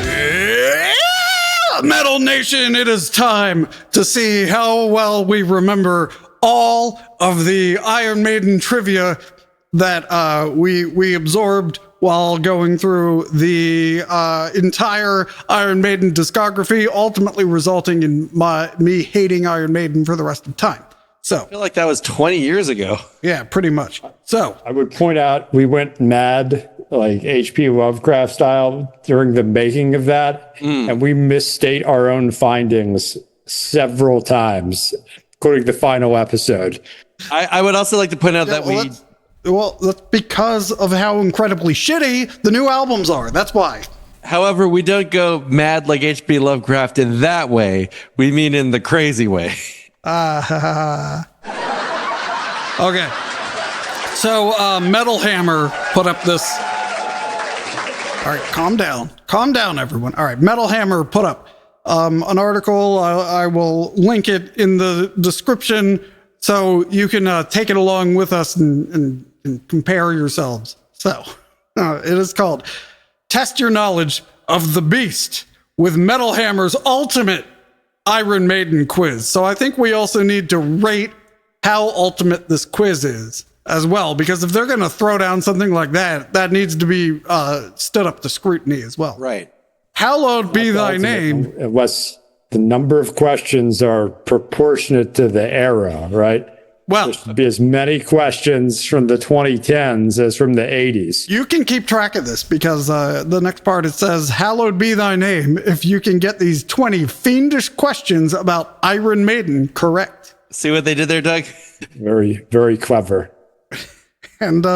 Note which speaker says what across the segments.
Speaker 1: Yeah, Metal Nation, it is time to see how well we remember all of the Iron Maiden trivia that we absorbed while going through the entire Iron Maiden discography, ultimately resulting in me hating Iron Maiden for the rest of time. So
Speaker 2: I feel like that was 20 years ago.
Speaker 1: Yeah, pretty much. So
Speaker 3: I would point out we went mad, like H.P. Lovecraft style, during the making of that, and we misstate our own findings several times, including the final episode.
Speaker 2: I would also like to point out that
Speaker 1: that's because of how incredibly shitty the new albums are. That's why.
Speaker 2: However, we don't go mad like H.P. Lovecraft in that way. We mean in the crazy way.
Speaker 1: Okay. So Metal Hammer put up this. All right, calm down. Calm down, everyone. All right, Metal Hammer put up an article. I will link it in the description so you can take it along with us and compare yourselves. So it is called Test Your Knowledge of the Beast with Metal Hammer's Ultimate Iron Maiden Quiz. So I think we also need to rate how ultimate this quiz is as well, because if they're going to throw down something like that, that needs to be stood up to scrutiny as well.
Speaker 2: Right.
Speaker 1: Hallowed be thy name.
Speaker 3: Unless the number of questions are proportionate to the era, right?
Speaker 1: Well,
Speaker 3: there should be as many questions from the 2010s as from the 80s.
Speaker 1: You can keep track of this because the next part, it says, hallowed be thy name if you can get these 20 fiendish questions about Iron Maiden correct.
Speaker 2: See what they did there, Doug?
Speaker 3: Very, very clever.
Speaker 1: And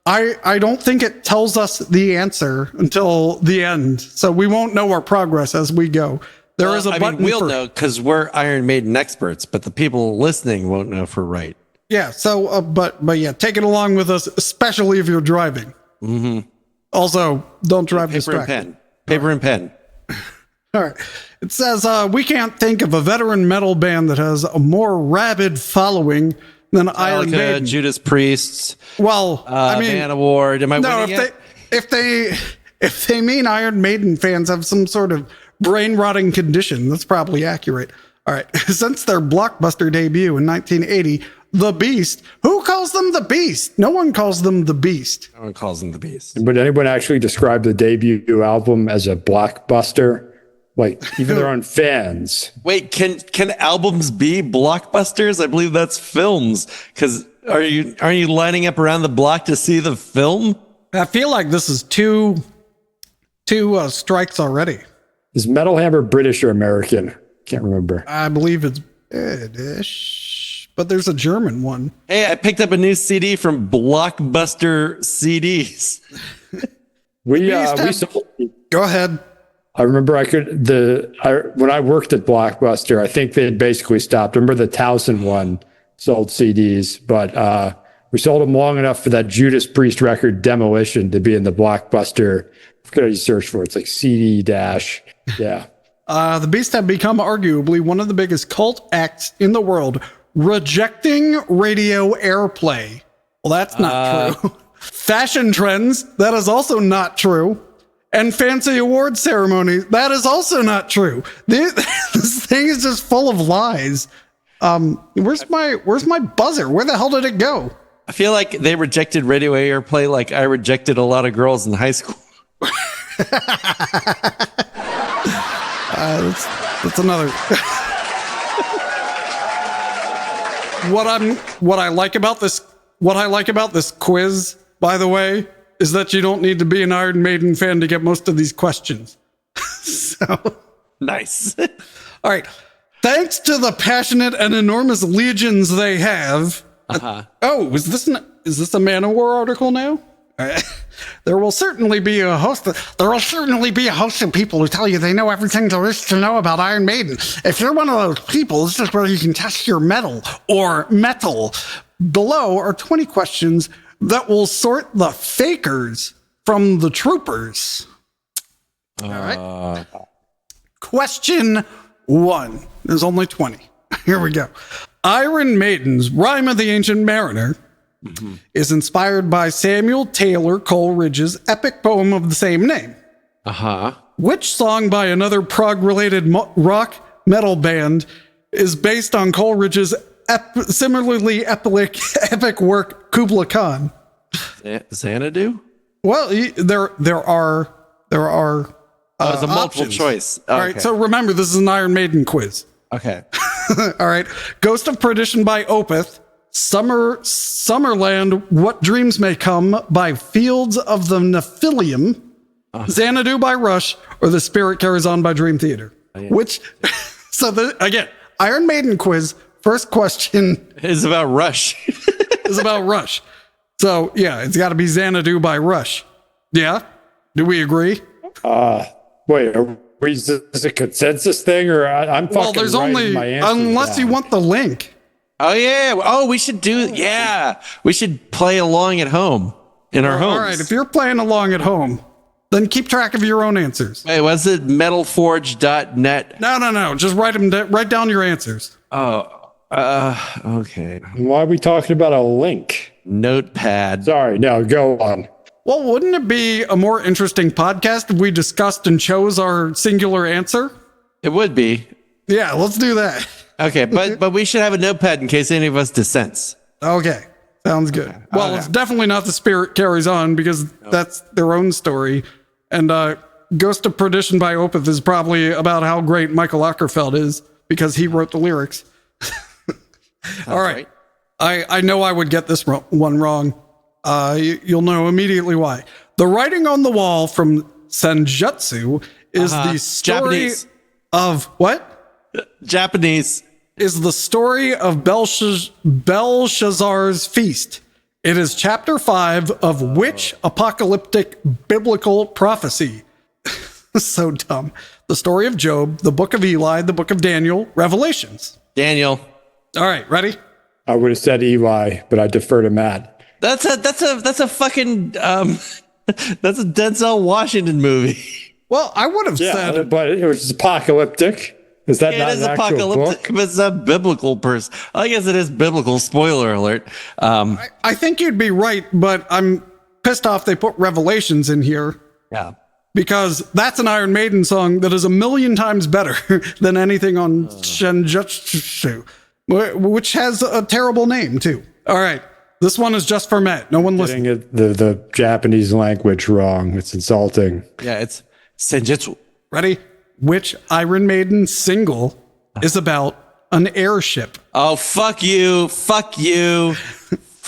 Speaker 1: I don't think it tells us the answer until the end, so we won't know our progress as we go. There is a button.
Speaker 2: We'll know because we're Iron Maiden experts, but the people listening won't know if we're right.
Speaker 1: Yeah. So, but yeah, take it along with us, especially if you're driving.
Speaker 2: Mm-hmm.
Speaker 1: Also, don't drive distracted.
Speaker 2: Paper and pen.
Speaker 1: All right. It says we can't think of a veteran metal band that has a more rabid following than Iron Maiden.
Speaker 2: Judas Priest.
Speaker 1: Well, I mean,
Speaker 2: Man Award. Am I
Speaker 1: no,
Speaker 2: winning
Speaker 1: if they mean Iron Maiden fans have some sort of brain rotting condition, that's probably accurate. All right. Since their blockbuster debut in 1980, The Beast. Who calls them The Beast? No one calls them The Beast.
Speaker 2: No one calls them The Beast.
Speaker 3: Would anyone actually describe the debut album as a blockbuster? Like, even their own fans.
Speaker 2: Wait, can albums be blockbusters? I believe that's films. Because aren't you lining up around the block to see the film?
Speaker 1: I feel like this is two strikes already.
Speaker 3: Is Metal Hammer British or American? Can't remember.
Speaker 1: I believe it's British, but there's a German one.
Speaker 2: Hey, I picked up a new CD from Blockbuster CDs.
Speaker 3: we sold.
Speaker 1: Go ahead.
Speaker 3: I remember when I worked at Blockbuster, I think they had basically stopped. I remember the Towson one sold CDs, but we sold them long enough for that Judas Priest record Demolition to be in the Blockbuster. I forget how you search for it. It's like CD dash. Yeah.
Speaker 1: The Beast have become arguably one of the biggest cult acts in the world, rejecting radio airplay. Well, that's not true. Fashion trends, that is also not true. And fancy award ceremonies, that is also not true. This thing is just full of lies. Where's my buzzer? Where the hell did it go?
Speaker 2: I feel like they rejected radio airplay like I rejected a lot of girls in high school.
Speaker 1: That's another. What I like about this quiz, by the way, is that you don't need to be an Iron Maiden fan to get most of these questions. So
Speaker 2: nice.
Speaker 1: All right. Thanks to the passionate and enormous legions they have. Oh, is this a Manowar article now? There will certainly be a host of people who tell you they know everything there is to know about Iron Maiden. If you're one of those people, this is where you can test your metal. Below are 20 questions that will sort the fakers from the troopers. All right. Question 1. There's only 20. Here we go. Iron Maiden's Rime of the Ancient Mariner is inspired by Samuel Taylor Coleridge's epic poem of the same name. Which song by another prog-related rock metal band is based on Coleridge's similarly epic work Kubla Khan?
Speaker 2: Xanadu?
Speaker 1: Well, there are
Speaker 2: it's a multiple
Speaker 1: options.
Speaker 2: choice.
Speaker 1: All right, so remember, this is an Iron Maiden quiz.
Speaker 2: Okay.
Speaker 1: All right. Ghost of Perdition by Opeth. Summerland, What Dreams May Come by Fields of the Nephilim. Xanadu by Rush, or The Spirit Carries On by Dream Theater. Which, again, Iron Maiden quiz. First question
Speaker 2: is about Rush.
Speaker 1: is about Rush. So, yeah, it's got to be Xanadu by Rush. Yeah? Do we agree?
Speaker 3: Wait, is this a consensus thing, or I'm fucking
Speaker 1: there's
Speaker 3: writing
Speaker 1: only,
Speaker 3: my answers
Speaker 1: unless
Speaker 3: down.
Speaker 1: you want the link.
Speaker 2: Oh, yeah. Oh, we should we should play along at home in our homes.
Speaker 1: All right, if you're playing along at home, then keep track of your own answers.
Speaker 2: Wait, was it metalforge.net?
Speaker 1: No. Just write down your answers.
Speaker 2: Okay.
Speaker 3: Why are we talking about a link?
Speaker 2: Notepad.
Speaker 3: Sorry, no, go on.
Speaker 1: Well, wouldn't it be a more interesting podcast if we discussed and chose our singular answer?
Speaker 2: It would be.
Speaker 1: Yeah, let's do that.
Speaker 2: Okay, but we should have a notepad in case any of us dissents.
Speaker 1: Okay, sounds good. Well, it's definitely not The Spirit Carries On, because that's their own story. And Ghost of Perdition by Opeth is probably about how great Michael Ockerfeld is, because he wrote the lyrics. All right. I know I would get this one wrong. You'll know immediately why. The Writing on the Wall from Senjutsu is the story
Speaker 2: Japanese.
Speaker 1: of what?
Speaker 2: Japanese.
Speaker 1: Is the story of Belshazzar's feast. It is chapter 5 of which apocalyptic biblical prophecy? So dumb. The story of Job, the book of Eli, the book of Daniel, Revelations.
Speaker 2: Daniel.
Speaker 1: All right, ready?
Speaker 3: I would have said Eli, but I defer to Matt.
Speaker 2: That's a fucking that's a Denzel Washington movie.
Speaker 1: Well, I would have said,
Speaker 3: but it was apocalyptic. Is that not
Speaker 2: It is
Speaker 3: an actual
Speaker 2: apocalyptic,
Speaker 3: book?
Speaker 2: but it's not biblical person. I guess it is biblical. Spoiler alert.
Speaker 1: I think you'd be right, but I'm pissed off they put Revelations in here.
Speaker 2: Yeah.
Speaker 1: Because that's an Iron Maiden song that is a million times better than anything on Shenjutsu, which has a terrible name too. All right. This one is just for Matt. No one listening.
Speaker 3: Getting the Japanese language wrong. It's insulting.
Speaker 2: Yeah, it's Senjutsu.
Speaker 1: Ready? Which Iron Maiden single is about an airship?
Speaker 2: Oh, fuck you. Fuck you.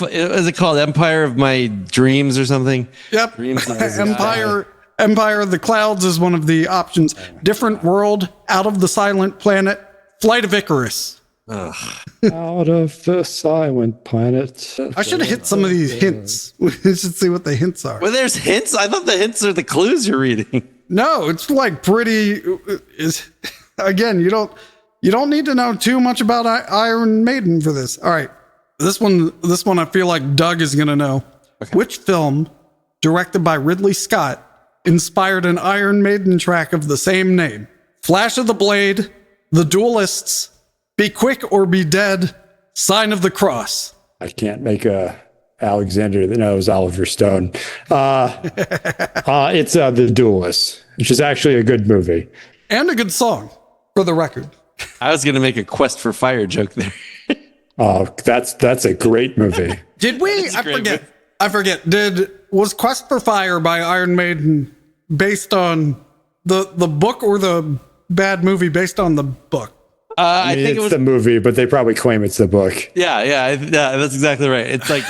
Speaker 2: Is it called Empire of My Dreams or something?
Speaker 1: Yep.
Speaker 2: Dreams of the Sky.
Speaker 1: Empire of the Clouds is one of the options. Different World, Out of the Silent Planet, Flight of Icarus.
Speaker 3: Out of the silent planet.
Speaker 1: I should have hit some of these hints. We should see what the hints are.
Speaker 2: Well, there's hints. I thought the hints are the clues you're reading.
Speaker 1: No, it's like pretty. Again, you don't need to know too much about Iron Maiden for this. All right, this one I feel like Doug is gonna know. Okay. Which film, directed by Ridley Scott, inspired an Iron Maiden track of the same name? Flash of the Blade, The Duelists, Be Quick or Be Dead, Sign of the Cross.
Speaker 3: I can't make a Alexander. No, it was Oliver Stone. It's The Duelist, which is actually a good movie.
Speaker 1: And a good song, for the record.
Speaker 2: I was going to make a Quest for Fire joke there.
Speaker 3: Oh, that's a great movie.
Speaker 1: Did we? I forget. Was Quest for Fire by Iron Maiden based on the book or the bad movie based on the book?
Speaker 3: I think it's the movie, but they probably claim it's the book.
Speaker 2: Yeah, that's exactly right. It's like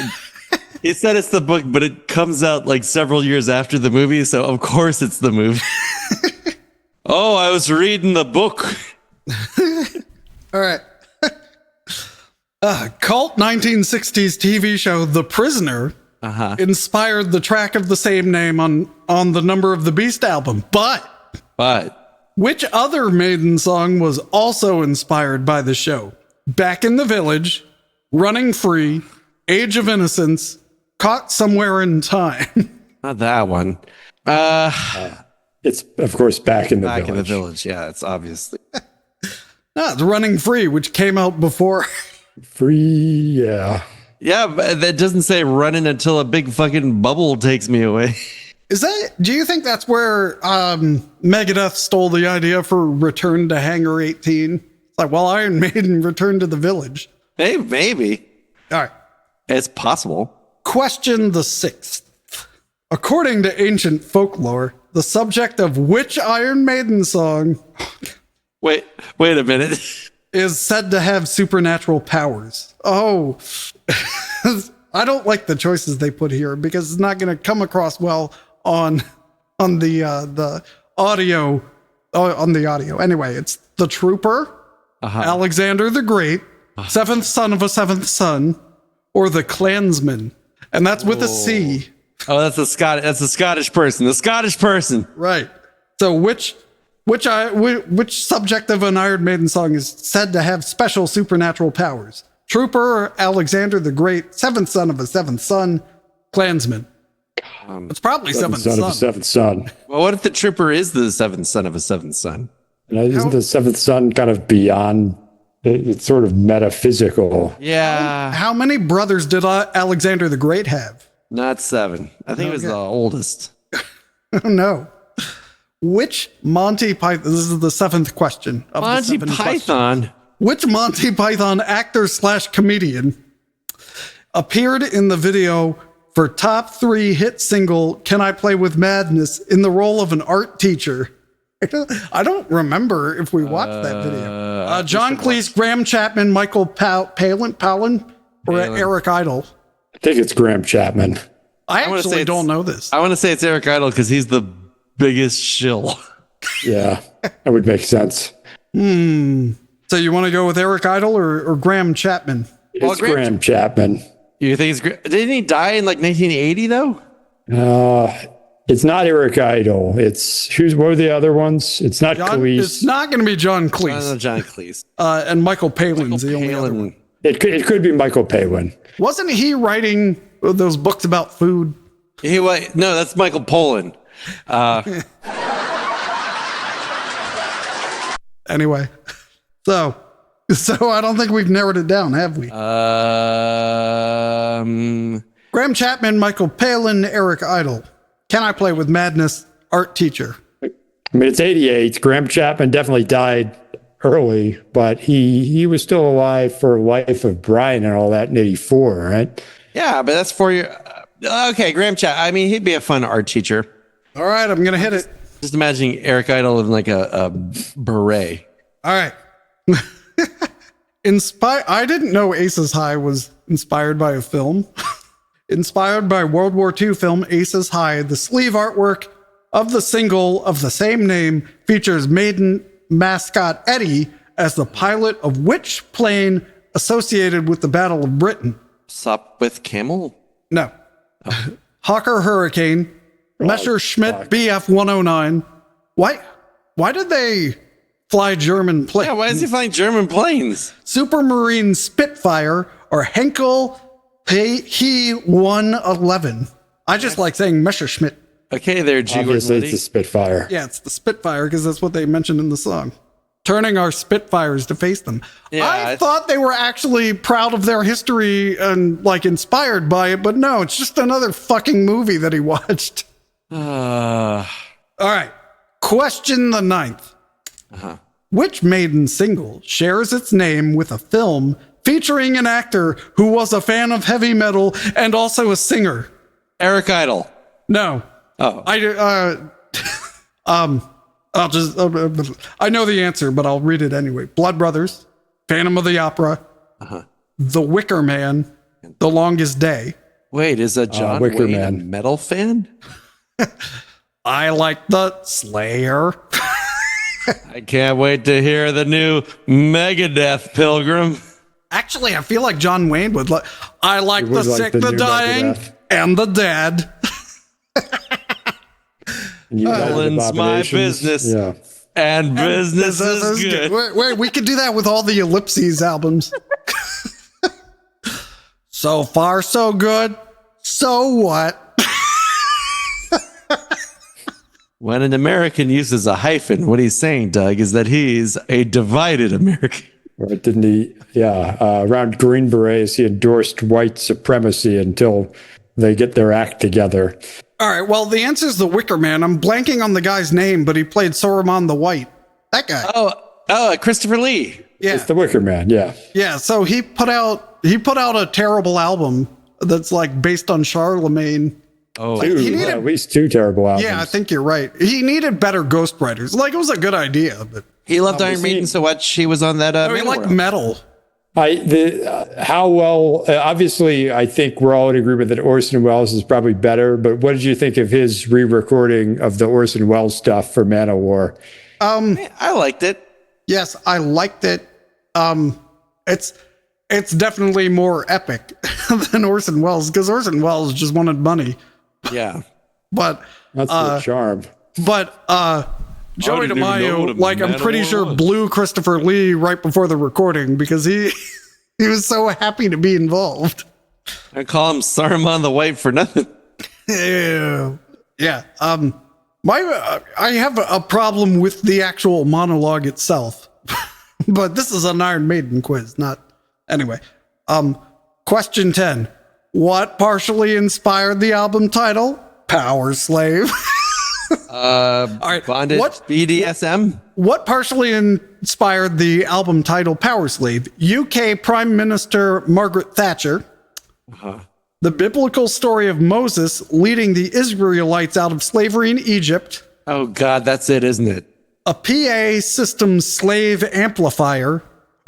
Speaker 2: he said it's the book, but it comes out like several years after the movie, so of course it's the movie. Oh, I was reading the book.
Speaker 1: All right. Cult 1960s TV show The Prisoner inspired the track of the same name on the Number of the Beast album. But which other Maiden song was also inspired by the show? Back in the Village, Running Free, Age of Innocence, Caught Somewhere in Time.
Speaker 2: Not that one.
Speaker 3: It's, of course, Back in the
Speaker 2: Back
Speaker 3: Village.
Speaker 2: in the Village. Yeah, it's obviously.
Speaker 1: No, it's Running Free, which came out before.
Speaker 3: Free, yeah.
Speaker 2: Yeah, but that doesn't say running until a big fucking bubble takes me away.
Speaker 1: Do you think that's where Megadeth stole the idea for Return to Hangar 18? It's like, well, Iron Maiden returned to the village.
Speaker 2: Hey, maybe.
Speaker 1: All right.
Speaker 2: It's possible.
Speaker 1: Question the 6th. According to ancient folklore, the subject of which Iron Maiden song
Speaker 2: Wait a minute.
Speaker 1: is said to have supernatural powers? Oh, I don't like the choices they put here because it's not going to come across well on the audio. On the audio. Anyway, it's the Trooper, Alexander the Great, seventh son of a seventh son, or the Klansman, and that's with a C.
Speaker 2: Oh, that's a Scottish person. The Scottish person.
Speaker 1: Right. So which subject of an Iron Maiden song is said to have special supernatural powers? Trooper, Alexander the Great, seventh son of a seventh son, Klansman. It's probably seventh son.
Speaker 3: Of a seventh son.
Speaker 2: Well, what if the Trooper is the seventh son of a seventh son?
Speaker 3: Isn't the seventh son kind of beyond? It's sort of metaphysical.
Speaker 2: Yeah.
Speaker 1: How many brothers did Alexander the Great have?
Speaker 2: Not 7. I think it was the oldest.
Speaker 1: No. Which Monty Python? This is the 7th question. Of
Speaker 2: Monty
Speaker 1: the 7
Speaker 2: Python.
Speaker 1: questions. Which Monty Python actor / comedian appeared in the video for top 3 hit single "Can I Play with Madness" in the role of an art teacher? I don't remember if we watched that video. John Cleese, Graham Chapman, Michael Palin, or Eric Idle.
Speaker 3: I think it's Graham Chapman.
Speaker 1: I actually don't know this.
Speaker 2: I want to say it's Eric Idle because he's the biggest shill.
Speaker 3: Yeah, that would make sense.
Speaker 1: So you want to go with Eric Idle or Graham Chapman?
Speaker 3: It's Graham Chapman.
Speaker 2: You think didn't he die in like 1980 though?
Speaker 3: It's not Eric Idle. What are the other ones? It's not Cleese.
Speaker 1: It's not going to be John Cleese.
Speaker 2: John Cleese.
Speaker 1: And Michael Palin's the only other one.
Speaker 3: It could be Michael Palin.
Speaker 1: Wasn't he writing those books about food?
Speaker 2: No, that's Michael Pollan.
Speaker 1: Anyway, so I don't think we've narrowed it down, have we? Graham Chapman, Michael Palin, Eric Idle. Can I Play with Madness? Art teacher.
Speaker 3: I mean, it's 88. Graham Chapman definitely died early, but he was still alive for Life of Brian and all that in 84, right?
Speaker 2: Yeah, but that's 4 years. Okay, Graham Chapman. I mean, he'd be a fun art teacher.
Speaker 1: All right, I'm going to hit it.
Speaker 2: Just imagining Eric Idle in like a beret.
Speaker 1: All right. I didn't know Aces High was inspired by a film. Inspired by World War II film Aces High, the sleeve artwork of the single of the same name features Maiden mascot Eddie as the pilot of which plane associated with the Battle of Britain?
Speaker 2: Sopwith Camel?
Speaker 1: No. Hawker Hurricane, Messerschmitt Bf 109. Why did they fly German planes?
Speaker 2: Yeah, why is he flying German planes?
Speaker 1: Supermarine Spitfire or Henkel He 111. I just like saying Messerschmitt.
Speaker 2: Okay, there, G.
Speaker 3: Obviously, it's the Spitfire.
Speaker 1: Yeah, it's the Spitfire because that's what they mentioned in the song. Turning our Spitfires to face them.
Speaker 2: Yeah,
Speaker 1: I thought they were actually proud of their history and like inspired by it, but no, it's just another fucking movie that he watched. All right. Question the 9th. Which Maiden single shares its name with a film featuring an actor who was a fan of heavy metal and also a singer?
Speaker 2: Eric Idle.
Speaker 1: No.
Speaker 2: Oh.
Speaker 1: I know the answer, but I'll read it anyway. Blood Brothers, Phantom of the Opera, The Wicker Man, The Longest Day.
Speaker 2: Wait, is a John
Speaker 3: Wicker
Speaker 2: Wayne
Speaker 3: Man.
Speaker 2: a metal fan?
Speaker 1: I Like the Slayer.
Speaker 2: I can't wait to hear the new Megadeth, Pilgrim.
Speaker 1: Actually, I feel like John Wayne would like. I like the
Speaker 3: would like
Speaker 1: sick,
Speaker 3: the
Speaker 1: the
Speaker 3: new
Speaker 1: dying,
Speaker 3: Megadeth.
Speaker 1: and the dead.
Speaker 2: Metal's my business.
Speaker 3: Yeah.
Speaker 2: And business is good.
Speaker 1: Wait, we could do that with all the Ellipses albums. So far, so good. So what?
Speaker 2: When an American uses a hyphen, what he's saying, Doug, is that he's a divided American.
Speaker 3: Or didn't he? Yeah, around Green Berets, he endorsed white supremacy until they get their act together.
Speaker 1: All right. Well, the answer is the Wicker Man. I'm blanking on the guy's name, but he played Saruman the White. That guy.
Speaker 2: Oh, Christopher Lee.
Speaker 1: Yeah.
Speaker 3: It's the Wicker Man. Yeah.
Speaker 1: Yeah. So he put out a terrible album that's like based on Charlemagne.
Speaker 2: Oh,
Speaker 3: At least 2 terrible albums.
Speaker 1: Yeah, I think you're right. He needed better ghostwriters. Like, it was a good idea, but
Speaker 2: he loved Iron Maiden so much. He was on that.
Speaker 1: he liked metal.
Speaker 3: How well? Obviously, I think we're all in agreement that Orson Welles is probably better. But what did you think of his re-recording of the Orson Welles stuff for Manowar?
Speaker 2: I liked it.
Speaker 1: Yes, I liked it. It's definitely more epic than Orson Welles, because Orson Welles just wanted money.
Speaker 2: Yeah,
Speaker 1: But
Speaker 3: That's the charm.
Speaker 1: But Joey
Speaker 2: didn't even know
Speaker 1: DeMaio,
Speaker 2: what a
Speaker 1: like, I'm pretty
Speaker 2: Manowar
Speaker 1: sure
Speaker 2: was.
Speaker 1: blew Christopher Lee right before the recording because he was so happy to be involved.
Speaker 2: I call him Saruman the White for nothing.
Speaker 1: Yeah. I have a problem with the actual monologue itself, but this is an Iron Maiden quiz, not anyway. Question 10. What partially inspired the album title? Power Slave. All right.
Speaker 2: Bondage, BDSM.
Speaker 1: What partially inspired the album title Power Slave? UK Prime Minister Margaret Thatcher. The biblical story of Moses leading the Israelites out of slavery in Egypt.
Speaker 2: Oh God, that's it, isn't it?
Speaker 1: A PA system slave amplifier.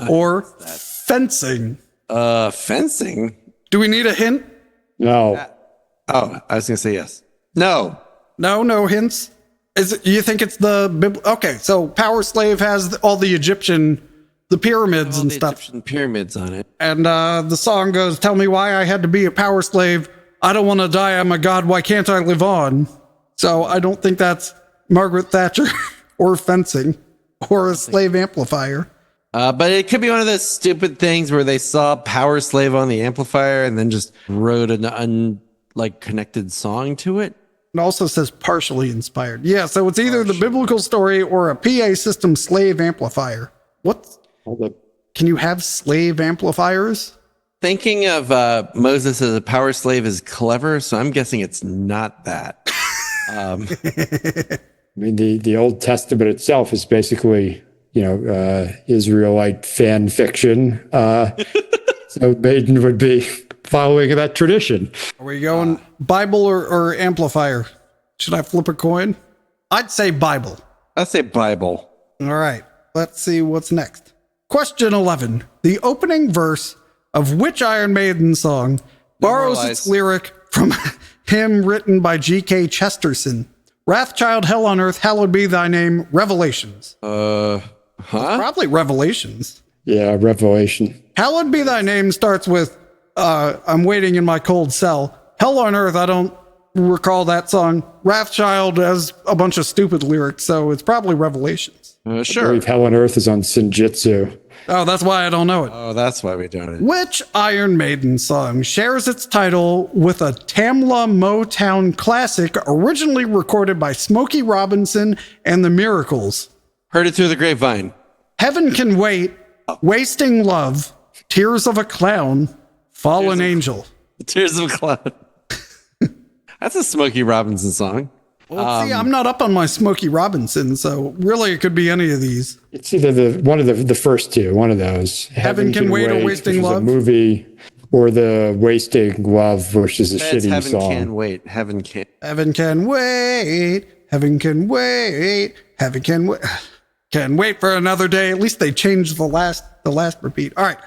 Speaker 1: Or fencing.
Speaker 2: Fencing.
Speaker 1: Do we need a hint?
Speaker 3: No.
Speaker 2: Oh, I was gonna say yes. No.
Speaker 1: No hints. You think it's the okay? So Power Slave has all the Egyptian, the pyramids and stuff.
Speaker 2: Egyptian pyramids on it.
Speaker 1: And the song goes, "Tell me why I had to be a power slave. I don't want to die. I'm a god. Why can't I live on?" So I don't think that's Margaret Thatcher or fencing or a slave amplifier.
Speaker 2: But it could be one of those stupid things where they saw Power Slave on the amplifier and then just wrote an connected song to it.
Speaker 1: It also says partially inspired. Yeah, so it's either the biblical story or a PA system slave amplifier. What? Can you have slave amplifiers?
Speaker 2: Thinking of Moses as a power slave is clever, so I'm guessing it's not that.
Speaker 3: I mean, the Old Testament itself is basically, Israelite fan fiction. So Maiden would be following that tradition.
Speaker 1: Are we going Bible or amplifier? Should I flip a coin? I'd say Bible.
Speaker 2: I'd say Bible.
Speaker 1: All right, let's see what's next. Question 11. The opening verse of which Iron Maiden song borrows its lyric from a hymn written by G.K. Chesterton? Wrathchild, Hell on Earth, Hallowed Be Thy Name, Revelations. Probably Revelations.
Speaker 3: Yeah, Revelation.
Speaker 1: Hallowed Be Thy Name starts with, I'm waiting in my cold cell. Hell on Earth, I don't recall that song. Wrathchild has a bunch of stupid lyrics, so it's probably Revelations.
Speaker 2: Sure.
Speaker 3: I believe Hell on Earth is on Sinjitsu.
Speaker 1: Oh, that's why I don't know it.
Speaker 2: Oh, that's why we don't.
Speaker 1: Which Iron Maiden song shares its title with a Tamla Motown classic originally recorded by Smokey Robinson and the Miracles?
Speaker 2: Heard it through the grapevine.
Speaker 1: Heaven Can Wait, Wasting Love, Tears of a Clown, Fallen Angel.
Speaker 2: Tears of a Clown. That's a Smokey Robinson song.
Speaker 1: Well, see, I'm not up on my Smokey Robinson, so really it could be any of these.
Speaker 3: It's either one of the first two, one of those.
Speaker 1: Heaven Can Wait or Wasting
Speaker 3: which is
Speaker 1: Love?
Speaker 3: a movie, or the Wasting Love, which is a
Speaker 2: That's
Speaker 3: shitty
Speaker 2: Heaven
Speaker 3: song.
Speaker 2: Can Wait. Heaven Can.
Speaker 1: Heaven can wait. Heaven can wait. Heaven can wait. Can wait for another day. At least they changed the last repeat. All right.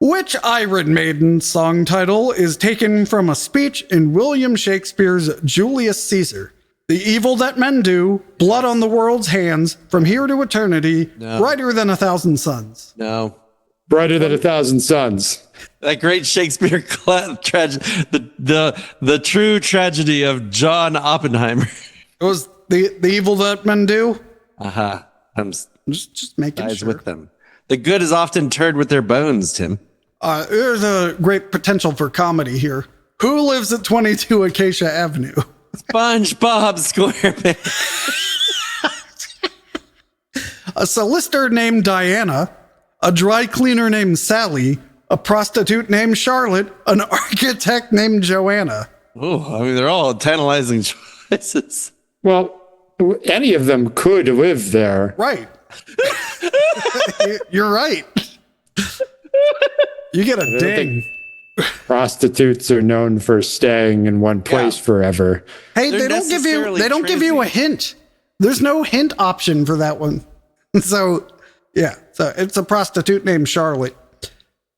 Speaker 1: Which Iron Maiden song title is taken from a speech in William Shakespeare's Julius Caesar? The evil that men do, blood on the world's hands, from here to eternity, brighter than 1,000 suns.
Speaker 2: No.
Speaker 3: Brighter than 1,000 suns.
Speaker 2: That great Shakespeare tragedy, the true tragedy of John Oppenheimer.
Speaker 1: It was the evil that men do.
Speaker 2: I'm
Speaker 1: Just making
Speaker 2: sides
Speaker 1: sure.
Speaker 2: with them. The good is often turred with their bones, Tim.
Speaker 1: There's a great potential for comedy here. Who lives at 22 Acacia Avenue?
Speaker 2: SpongeBob SquarePants.
Speaker 1: A solicitor named Diana, a a dry cleaner named Sally, a prostitute named Charlotte, an architect named Joanna.
Speaker 2: Oh, I mean, they're all tantalizing choices.
Speaker 3: Well, any of them could live there.
Speaker 1: Right. You're right. You get a ding.
Speaker 3: Prostitutes are known for staying in one place forever.
Speaker 1: Hey,
Speaker 2: They're
Speaker 1: they don't give you a hint. There's no hint option for that one. So, yeah. So it's a prostitute named Charlotte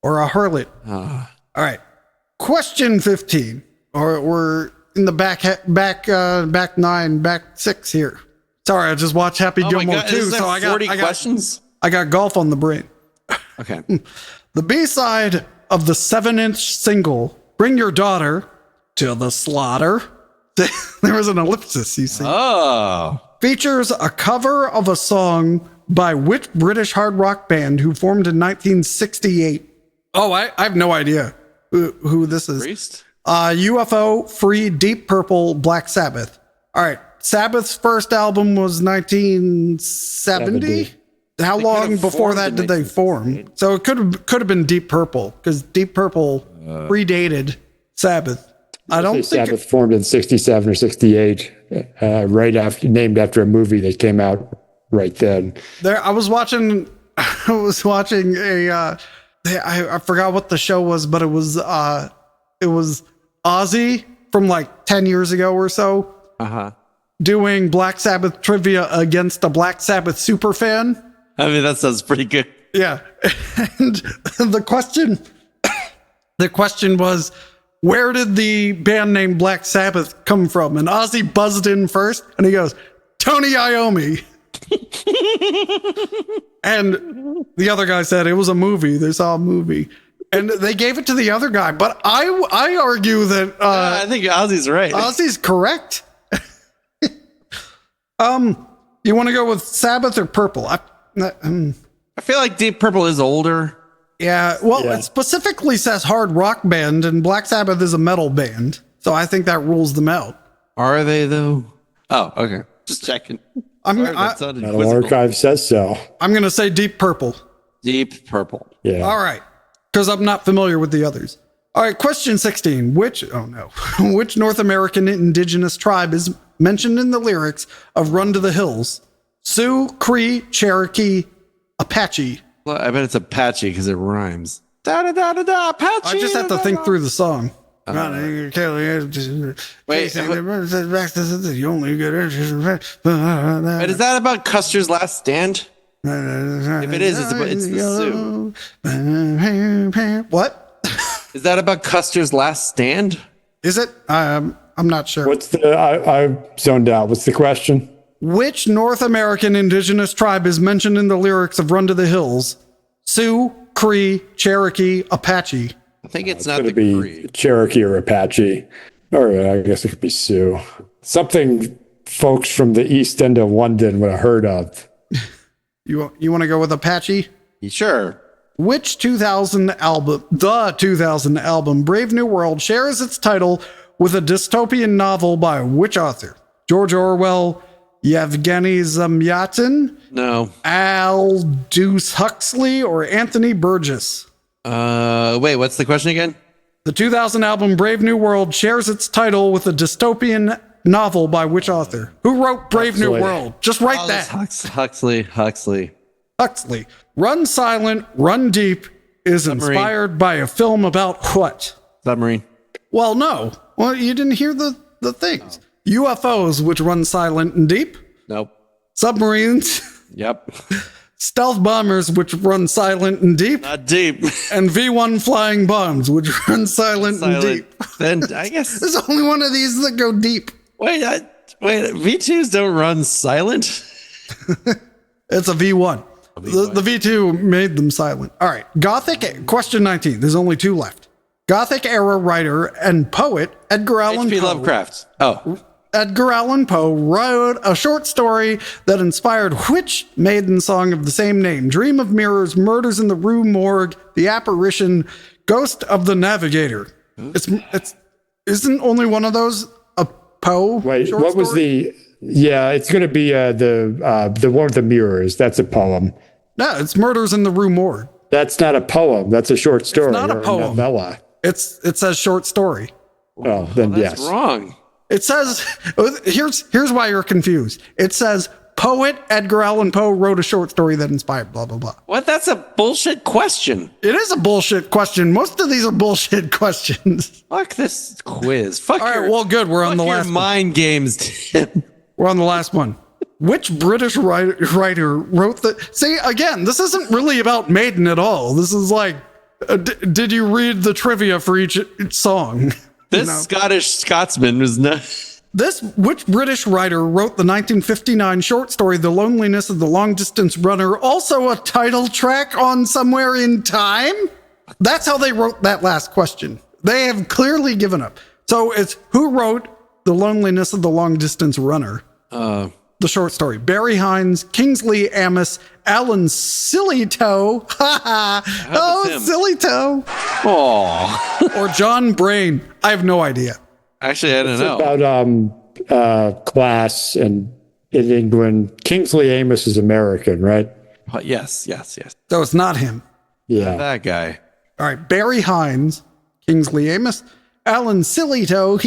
Speaker 1: or a harlot. All right. Question 15. Or we're in the back 6 here. Sorry, I just watched Happy Gilmore 2,
Speaker 2: so I got 40
Speaker 1: I got
Speaker 2: questions.
Speaker 1: I got golf on the brain.
Speaker 2: Okay.
Speaker 1: The B-side of the 7-inch single, Bring Your Daughter to the Slaughter. There was an ellipsis, you see.
Speaker 2: Oh.
Speaker 1: Features a cover of a song by which British hard rock band who formed in 1968? Oh, I have no idea who this is.
Speaker 2: Priest?
Speaker 1: UFO, Free, Deep Purple, Black Sabbath. All right. Sabbath's first album was 1970. How long before that did they form? So it could have been Deep Purple because Deep Purple predated Sabbath. I don't think
Speaker 3: Sabbath formed in 67 or 68, right after, named after a movie that came out right then.
Speaker 1: I was watching a I forgot what the show was, but it was Ozzy from like 10 years ago or so. Doing Black Sabbath trivia against a Black Sabbath super fan.
Speaker 2: I mean, that sounds pretty good.
Speaker 1: Yeah. And the question was, where did the band name Black Sabbath come from? And Ozzy buzzed in first and he goes, Tony Iommi. And the other guy said it was a movie. They saw a movie. And they gave it to the other guy. But I argue that
Speaker 2: I think Ozzy's right.
Speaker 1: Ozzy's correct. You want to go with Sabbath or Purple?
Speaker 2: I feel like Deep Purple is older.
Speaker 1: Yeah, well, it specifically says hard rock band, and Black Sabbath is a metal band, so I think that rules them out.
Speaker 2: Are they though? Oh, okay. Just checking.
Speaker 3: Metal Archive says so.
Speaker 1: I'm going to say Deep Purple.
Speaker 2: Deep Purple.
Speaker 3: Yeah.
Speaker 1: All right, because I'm not familiar with the others. All right, question 16. Which North American indigenous tribe is mentioned in the lyrics of Run to the Hills? Sioux, Cree, Cherokee, Apache.
Speaker 2: Well, I bet it's Apache because it rhymes. Da da da da da. Apache.
Speaker 1: I just have to think through the song.
Speaker 2: Wait, is that about Custer's Last Stand? If it is, it's the Sioux.
Speaker 1: What?
Speaker 2: Is that about Custer's Last Stand?
Speaker 1: Is it? I'm not sure.
Speaker 3: I zoned out. What's the question?
Speaker 1: Which North American indigenous tribe is mentioned in the lyrics of Run to the Hills? Sioux, Cree, Cherokee, Apache.
Speaker 2: I think it's
Speaker 3: Going
Speaker 2: not
Speaker 3: to
Speaker 2: the
Speaker 3: be
Speaker 2: Cree.
Speaker 3: Cherokee or Apache, or I guess it could be Sioux. Something folks from the east end of London would have heard of.
Speaker 1: You want to go with Apache?
Speaker 2: Sure.
Speaker 1: Which 2000 album, Brave New World, shares its title with a dystopian novel by which author? George Orwell, Yevgeny Zamyatin,
Speaker 2: No.
Speaker 1: Aldous Huxley, or Anthony Burgess?
Speaker 2: Wait, what's the question again?
Speaker 1: The 2000 album Brave New World shares its title with a dystopian novel by which author? Who wrote Brave New World? Just write that.
Speaker 2: Huxley.
Speaker 1: Huxley. Run Silent, Run Deep is inspired by a film about what?
Speaker 2: Submarine.
Speaker 1: Well, no. Well, you didn't hear the things. UFOs, which run silent and deep.
Speaker 2: Nope.
Speaker 1: Submarines.
Speaker 2: Yep.
Speaker 1: Stealth bombers, which run silent and deep.
Speaker 2: Not deep.
Speaker 1: And V1 flying bombs, which run silent and deep.
Speaker 2: Then I guess
Speaker 1: There's only one of these that go deep.
Speaker 2: Wait, V2s don't run silent?
Speaker 1: It's a V1. The V2 made them silent. All right. Gothic, question 19. There's only 2 left. Gothic era writer and poet Edgar Allan Poe.
Speaker 2: H.P. Lovecraft. Oh.
Speaker 1: Edgar Allan Poe wrote a short story that inspired which Maiden song of the same name? Dream of Mirrors, Murders in the Rue Morgue, The Apparition, Ghost of the Navigator. It's isn't only one of those a Poe?
Speaker 3: Wait, what was the? Yeah, it's going to be the one with the mirrors. That's a poem.
Speaker 1: No, it's Murders in the Rue Morgue.
Speaker 3: That's not a poem. That's a short story.
Speaker 1: not a
Speaker 3: or
Speaker 1: poem.
Speaker 3: novella.
Speaker 1: It says short story.
Speaker 3: Oh, then
Speaker 2: That's
Speaker 3: yes.
Speaker 2: wrong.
Speaker 1: It says, here's why you're confused. It says, poet Edgar Allan Poe wrote a short story that inspired blah, blah, blah.
Speaker 2: What? That's a bullshit question.
Speaker 1: It is a bullshit question. Most of these are bullshit questions.
Speaker 2: Fuck this quiz. Fuck
Speaker 1: All
Speaker 2: your,
Speaker 1: right, well, good. We're on the
Speaker 2: fuck your
Speaker 1: last one.
Speaker 2: mind games, Tim.
Speaker 1: We're on the last one. Which British writer wrote the... See, again, this isn't really about Maiden at all. This is like, did you read the trivia for each song?
Speaker 2: This Scottish Scotsman was not...
Speaker 1: Which British writer wrote the 1959 short story, The Loneliness of the Long Distance Runner, also a title track on Somewhere in Time? That's how they wrote that last question. They have clearly given up. So it's who wrote The Loneliness of the Long Distance Runner? The short story. Barry Hines, Kingsley Amis, Alan Sillytoe. Sillytoe.
Speaker 2: Oh.
Speaker 1: Or John Brain. I have no idea.
Speaker 2: Actually, I don't know.
Speaker 3: About class and in England. Kingsley Amis is American, right?
Speaker 2: Yes.
Speaker 1: So it's not him.
Speaker 3: Yeah.
Speaker 2: That guy.
Speaker 1: All right. Barry Hines, Kingsley Amis, Alan Sillytoe,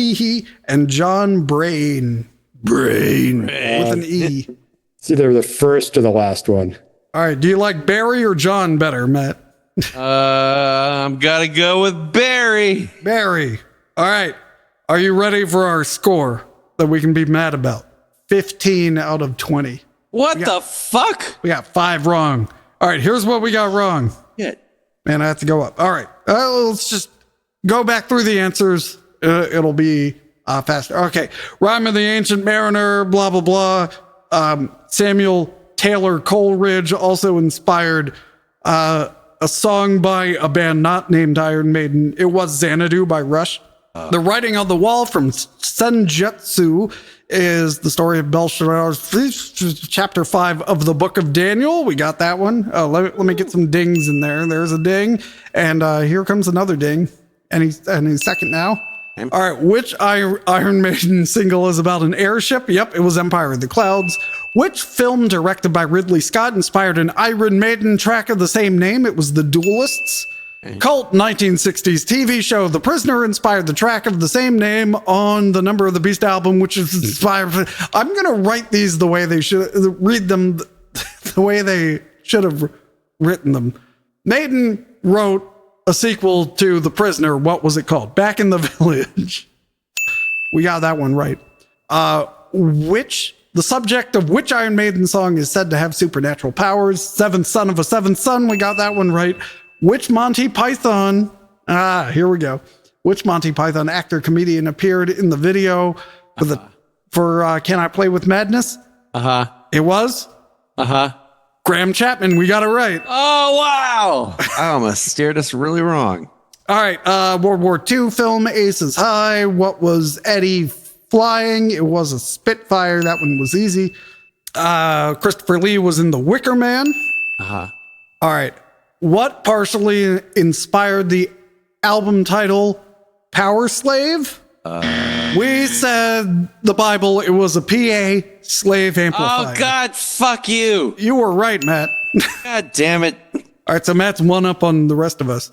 Speaker 1: and John Brain. Brain. With an E.
Speaker 3: It's either the first or the last one.
Speaker 1: All right. Do you like Barry or John better, Matt?
Speaker 2: I'm gotta go with Barry.
Speaker 1: Barry. All right. Are you ready for our score that we can be mad about? 15 out of 20.
Speaker 2: What the fuck?
Speaker 1: We got 5 wrong. All right, here's what we got wrong.
Speaker 2: Shit.
Speaker 1: Man, I have to go up. All right, let's just go back through the answers. It'll be faster. Okay, Rhyme of the Ancient Mariner, blah, blah, blah. Samuel Taylor Coleridge also inspired a song by a band not named Iron Maiden. It was Xanadu by Rush. The Writing on the Wall from Senjutsu is the story of Belshazzar, chapter 5 of the book of Daniel. We got that one. Let me get some dings in there. There's a ding. And here comes another ding. And he's second now. All right. Which Iron Maiden single is about an airship? Yep, it was Empire of the Clouds. Which film directed by Ridley Scott inspired an Iron Maiden track of the same name? It was The Duelists. Cult 1960s TV show The Prisoner inspired the track of the same name on the Number of the Beast album, which is inspired. I'm going to write these the way they should read them, the way they should have written them. Maiden wrote a sequel to The Prisoner. What was it called? Back in the Village. We got that one right. The subject of which Iron Maiden song is said to have supernatural powers? Seventh Son of a Seventh Son. We got that one right. Which Monty Python, here we go. Which Monty Python actor comedian appeared in the video for Can I Play with Madness? It was? Graham Chapman. We got it right.
Speaker 2: Oh, wow. I almost steered us really wrong.
Speaker 1: All right. World War II film Aces High. What was Eddie flying? It was a Spitfire. That one was easy. Christopher Lee was in The Wicker Man. All right. What partially inspired the album title Power Slave? We said the Bible. It was a PA slave amplifier.
Speaker 2: Oh, God, fuck you.
Speaker 1: You were right, Matt.
Speaker 2: God damn it.
Speaker 1: All right, so Matt's one up on the rest of us.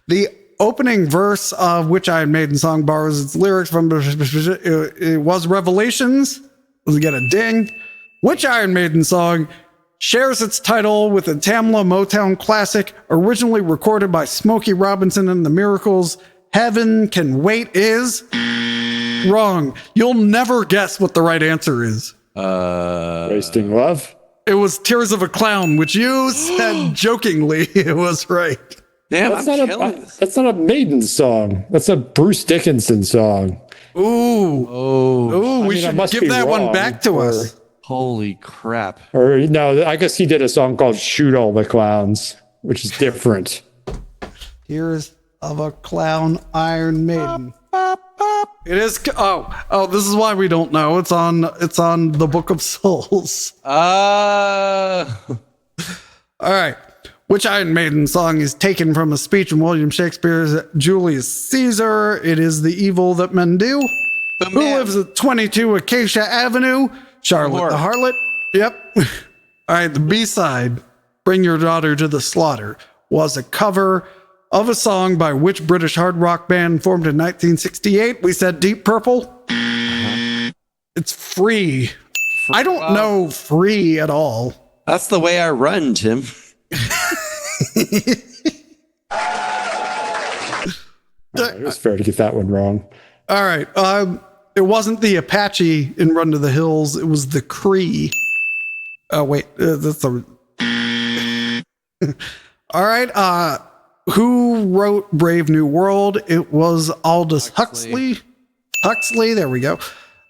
Speaker 1: The opening verse of which Iron Maiden song borrows its lyrics from it was Revelations. Does it get a ding? Which Iron Maiden song shares its title with a Tamla Motown classic originally recorded by Smokey Robinson and the Miracles? Heaven Can Wait is wrong. You'll never guess what the right answer is.
Speaker 3: Wasting Love?
Speaker 1: It was Tears of a Clown, which you said jokingly it was right.
Speaker 2: Damn,
Speaker 3: That's
Speaker 2: that's
Speaker 3: not a Maiden song. That's a Bruce Dickinson song.
Speaker 1: Ooh, we should give that one back to us.
Speaker 2: Holy crap.
Speaker 3: Or no, I guess he did a song called Shoot All the Clowns, which is different.
Speaker 1: Tears of a Clown, Iron Maiden. It is. This is why we don't know. It's on the Book of Souls. All right. Which Iron Maiden song is taken from a speech in William Shakespeare's Julius Caesar? It is The Evil That Men Do. Who lives at 22 Acacia Avenue? Charlotte the Harlot. Yep. All right. The B-side. Bring Your Daughter to the Slaughter was a cover of a song by which British hard rock band formed in 1968? We said Deep Purple. It's Free. I don't know Free at all.
Speaker 2: That's the way I run, Tim.
Speaker 3: It was fair to get that one wrong.
Speaker 1: All right. It wasn't the Apache in Run to the Hills. It was the Cree. Oh, wait. That's the... All right. Who wrote Brave New World? It was Aldous Huxley. Huxley. There we go.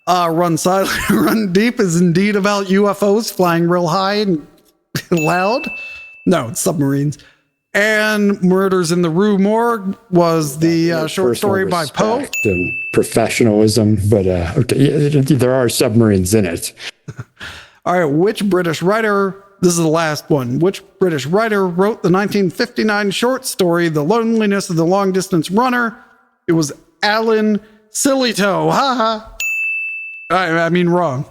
Speaker 1: Run Silent, Run Deep is indeed about UFOs flying real high and loud. No, it's submarines. And Murders in the Rue Morgue was the short story by Poe.
Speaker 3: And professionalism, but there are submarines in it.
Speaker 1: All right, which British writer, this is the last one, which British writer wrote the 1959 short story, The Loneliness of the Long Distance Runner? It was Alan Sillytoe. Ha ha. I mean, wrong.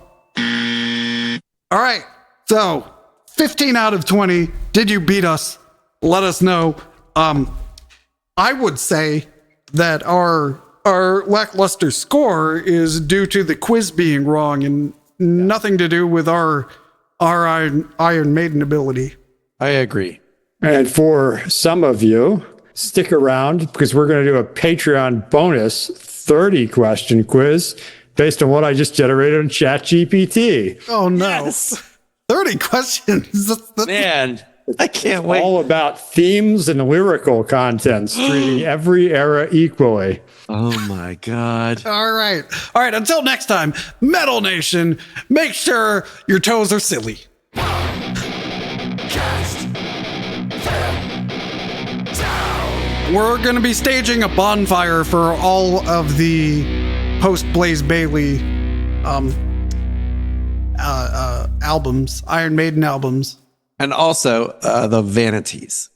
Speaker 1: All right, so 15 out of 20. Did you beat us? Let us know. I would say that our lackluster score is due to the quiz being wrong and nothing to do with our Iron Maiden ability.
Speaker 2: I agree.
Speaker 3: And for some of you, stick around because we're going to do a Patreon bonus 30 question quiz based on what I just generated on ChatGPT.
Speaker 1: Oh, no.
Speaker 2: Yes.
Speaker 1: 30 questions.
Speaker 2: Man, I can't wait.
Speaker 3: All about themes and lyrical contents, treating every era equally.
Speaker 2: Oh my God.
Speaker 1: All right. Until next time, Metal Nation, make sure your toes are silly. We're going to be staging a bonfire for all of the post Blaze Bailey albums, Iron Maiden albums.
Speaker 2: And also the Vanities.